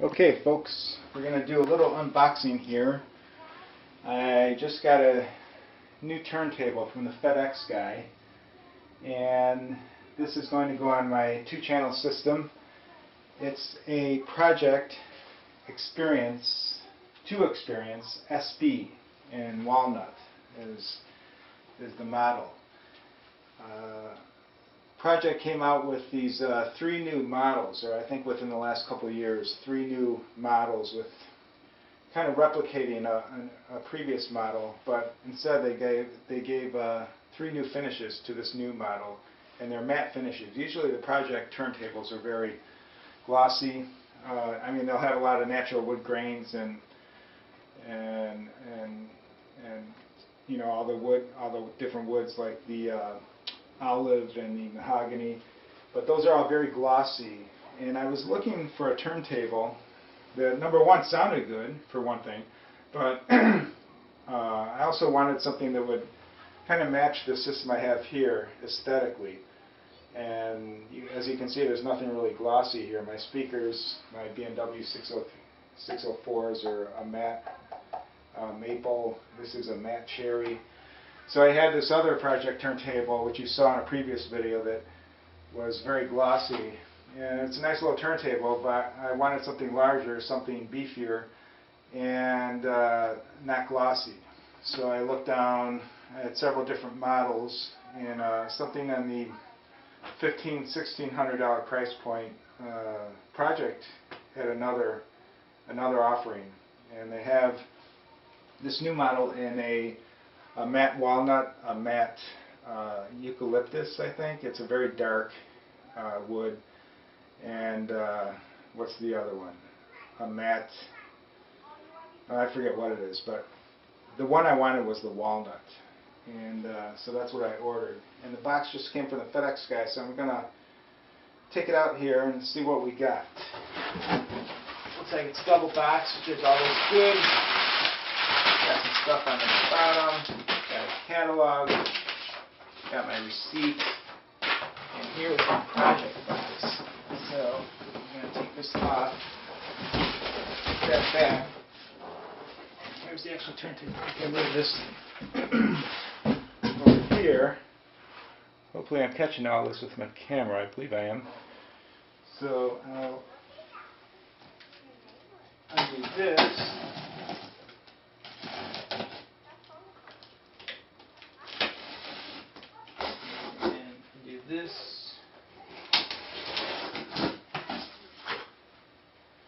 Okay folks, we're going to do a little unboxing here. I just got a new turntable from the FedEx guy, and this is going to go on my 2-channel system. It's a Pro-Ject 2Xperience SB in Walnut is the model. Pro-Ject came out with these 3 new models, or I think within the last couple of years, 3 new models with kind of replicating a previous model, but instead they gave 3 new finishes to this new model, and they're matte finishes. Usually the Pro-Ject turntables are very glossy. I mean, they'll have a lot of natural wood grains and you know, all the different woods like the olive and the mahogany, but those are all very glossy. And I was looking for a turntable that, number one, sounded good for one thing, but I also wanted something that would kind of match the system I have here aesthetically. And as you can see, there's nothing really glossy here. My speakers, my BMW 604s are a matte maple. This is a matte cherry. So I had this other Pro-Ject turntable, which you saw in a previous video, that was very glossy. And it's a nice little turntable, but I wanted something larger, something beefier, and not glossy. So I looked down at several different models, and something in the $1,500–1,600 price point. Pro-Ject had another offering, and they have this new model in a matte walnut, a matte eucalyptus, I think. It's a very dark wood. And what's the other one? A matte, I forget what it is, but the one I wanted was the walnut. And so that's what I ordered. And the box just came from the FedEx guy, so I'm going to take it out here and see what we got. Looks like it's double box, which is always good. Got some stuff on the bottom, got a catalog, got my receipt, and here's the Pro-Ject box. So I'm going to take this off, put that back. Here's the actual turntable. Get rid of this over here. Hopefully I'm catching all this with my camera. I believe I am. So I'll undo this. This,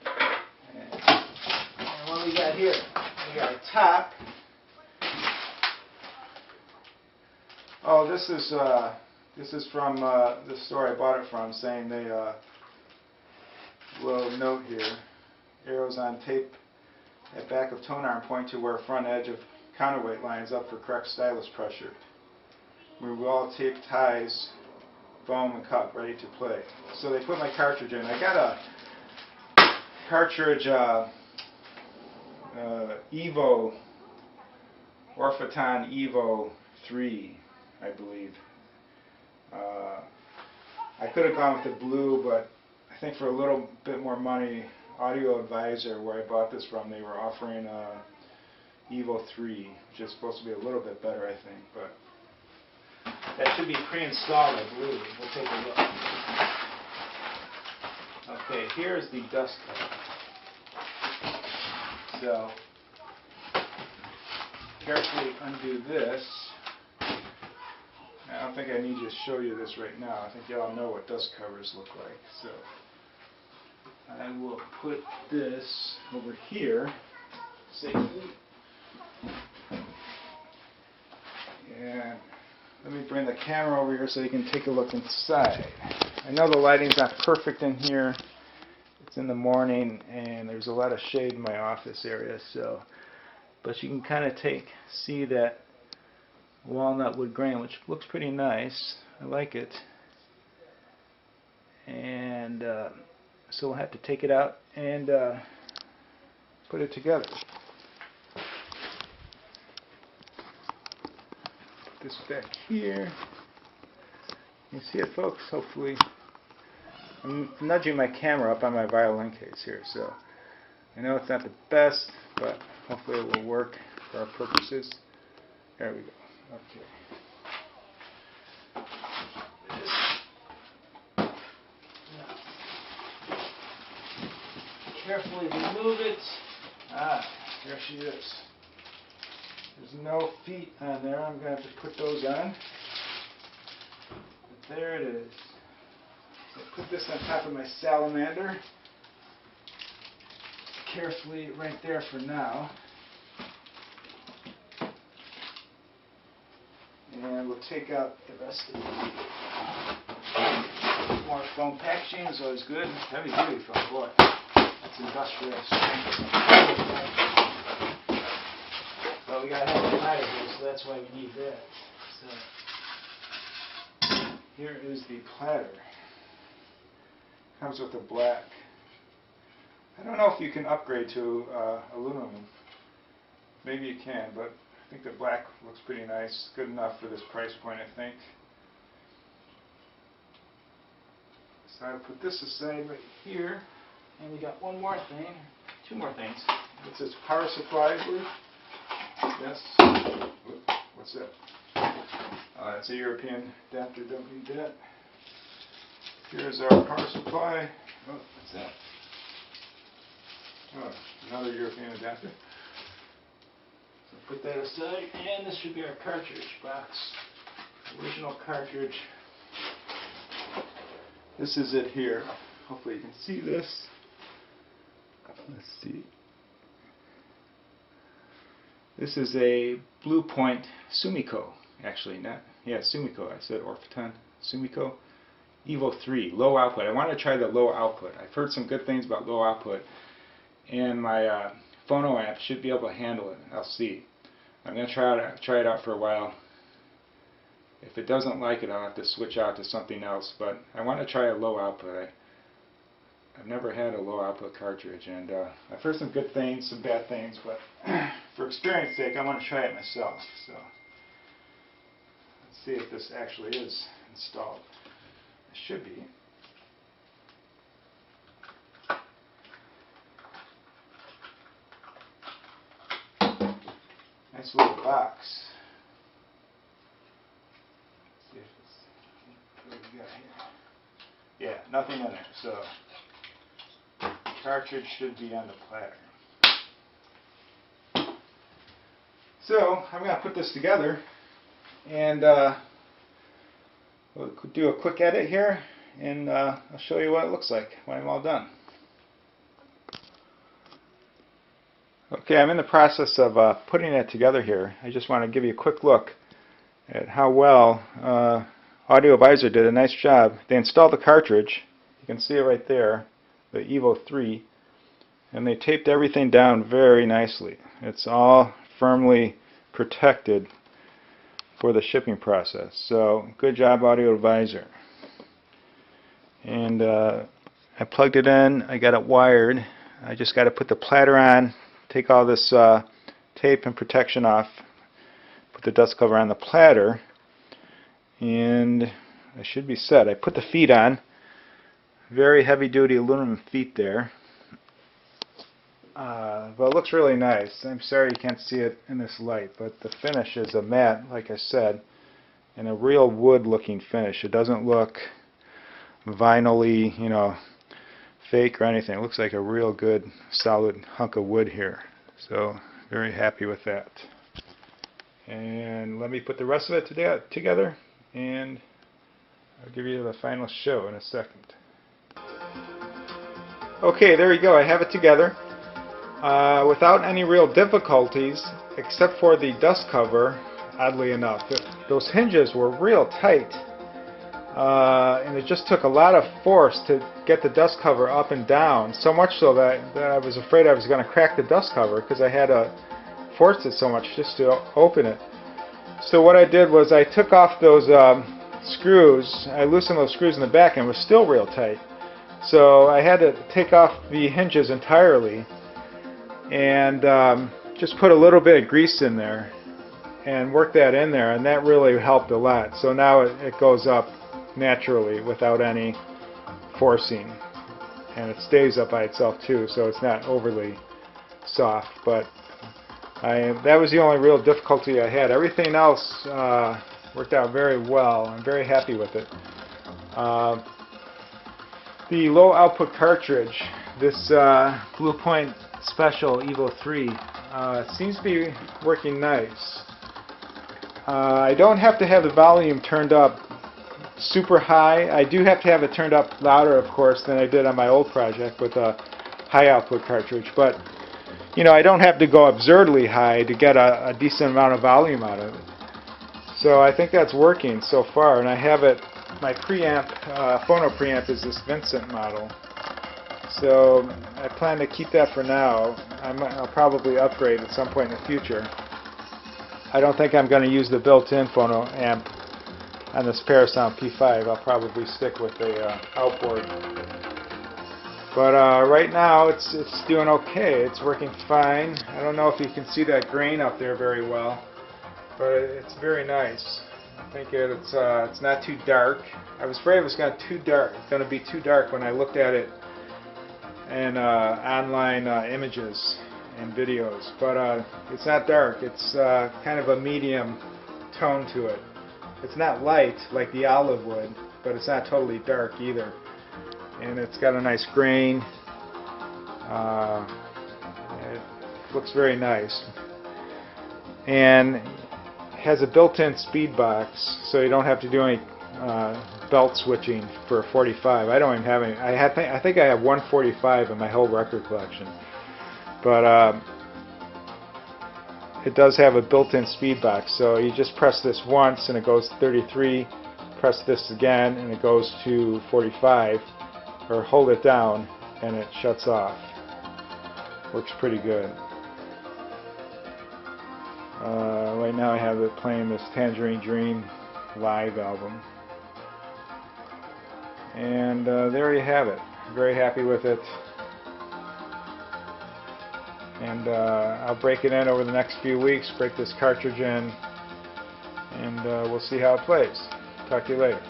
and what we got here? We got a top. Oh, this is from the store I bought it from, saying they will note here: arrows on tape at back of tone arm point to where front edge of counterweight lines up for correct stylus pressure. Remove all tape ties, foam and cup, ready to play. So they put my cartridge in. I got a cartridge Evo, Orphaton Evo 3, I believe. I could have gone with the blue, but I think for a little bit more money, Audio Advisor, where I bought this from, they were offering Evo 3, which is supposed to be a little bit better, I think. But that should be pre-installed, I believe. We'll take a look. Okay, here's the dust cover. So, carefully undo this. I don't think I need to show you this right now. I think you all know what dust covers look like. So, I will put this over here safely. And let me bring the camera over here so you can take a look inside. I know the lighting's not perfect in here. It's in the morning and there's a lot of shade in my office area, so but you can kind of see that walnut wood grain, which looks pretty nice. I like it. And so we'll have to take it out and put it together. This back here. You see it, folks? Hopefully. I'm nudging my camera up on my violin case here, so I know it's not the best, but hopefully it will work for our purposes. There we go. Okay. Carefully remove it. Ah, there she is. There's no feet on there. I'm going to have to put those on. But there it is. So put this on top of my salamander. Carefully right there for now. And we'll take out the rest of it. More foam packaging is always good. Heavy duty foam, boy. That's industrial strength. But we gotta have a ladder here, so that's why we need that. So here is the platter. Comes with a black. I don't know if you can upgrade to aluminum. Maybe you can, but I think the black looks pretty nice. Good enough for this price point, I think. So I'll put this aside right here. And we got one more thing, two more things. What's this, power supply, I believe? Yes. What's that? It's a European adapter, don't need that. Here's our power supply. Oh, what's that? Oh, another European adapter. So put that aside, and this should be our cartridge box. Original cartridge. This is it here. Hopefully you can see this. Let's see. This is a Blue Point Sumiko, actually, Sumiko. I said Orphaton Sumiko Evo 3 low output. I want to try the low output. I've heard some good things about low output, and my phono app should be able to handle it. I'll see. I'm going to try it out for a while. If it doesn't like it, I'll have to switch out to something else. But I want to try a low output. I've never had a low output cartridge, and I've heard some good things, some bad things, but for experience sake, I want to try it myself. So let's see if this actually is installed. It should be. Nice little box. Let's see if it's, what do we got here? Yeah, nothing in there. So cartridge should be on the platter. So I'm going to put this together, and we'll do a quick edit here, and I'll show you what it looks like when I'm all done. Okay, I'm in the process of putting it together here. I just want to give you a quick look at how well Audio Advisor did a nice job. They installed the cartridge. You can see it right there, the Evo 3, and they taped everything down very nicely. It's all firmly protected for the shipping process. So good job, Audio Advisor. And I plugged it in. I got it wired. I just got to put the platter on, take all this tape and protection off, put the dust cover on the platter, and I should be set. I put the feet on. Very heavy duty aluminum feet there. But it looks really nice. I'm sorry you can't see it in this light, but the finish is a matte, like I said, and a real wood looking finish. It doesn't look vinyl-y, you know, fake or anything. It looks like a real good solid hunk of wood here. So very happy with that. And let me put the rest of it together, and I'll give you the final show in a second. Okay, there you go. I have it together without any real difficulties, except for the dust cover. Oddly enough, those hinges were real tight, and it just took a lot of force to get the dust cover up and down, so much so that I was afraid I was going to crack the dust cover because I had to force it so much just to open it. So what I did was I took off those screws. I loosened those screws in the back, and it was still real tight. So I had to take off the hinges entirely and just put a little bit of grease in there and work that in there, and that really helped a lot. So now it goes up naturally without any forcing, and it stays up by itself too, so it's not overly soft, but that was the only real difficulty I had. Everything else worked out very well. I'm very happy with it. The low output cartridge, this Blue Point Special Evo 3, seems to be working nice. I don't have to have the volume turned up super high. I do have to have it turned up louder, of course, than I did on my old project with a high output cartridge, but you know, I don't have to go absurdly high to get a decent amount of volume out of it. So I think that's working so far, and I have it, my preamp, phono preamp is this Vincent model. So I plan to keep that for now. I'll probably upgrade at some point in the future. I don't think I'm going to use the built-in phono amp on this Parasound P5. I'll probably stick with the outboard. But right now it's doing okay. It's working fine. I don't know if you can see that grain up there very well, but it's very nice. I think it's not too dark. I was afraid it was going to be too dark when I looked at it in online images and videos, but it's not dark. It's kind of a medium tone to it. It's not light like the olive wood, but it's not totally dark either. And it's got a nice grain. It looks very nice. And has a built-in speed box, so you don't have to do any belt switching for a 45. I don't even have any. I think I have one 45 in my whole record collection. But it does have a built-in speed box, so you just press this once and it goes to 33. Press this again and it goes to 45. Or hold it down and it shuts off. Works pretty good. Right now I have it playing this Tangerine Dream live album. And there you have it. Very happy with it. And I'll break it in over the next few weeks, break this cartridge in, and we'll see how it plays. Talk to you later.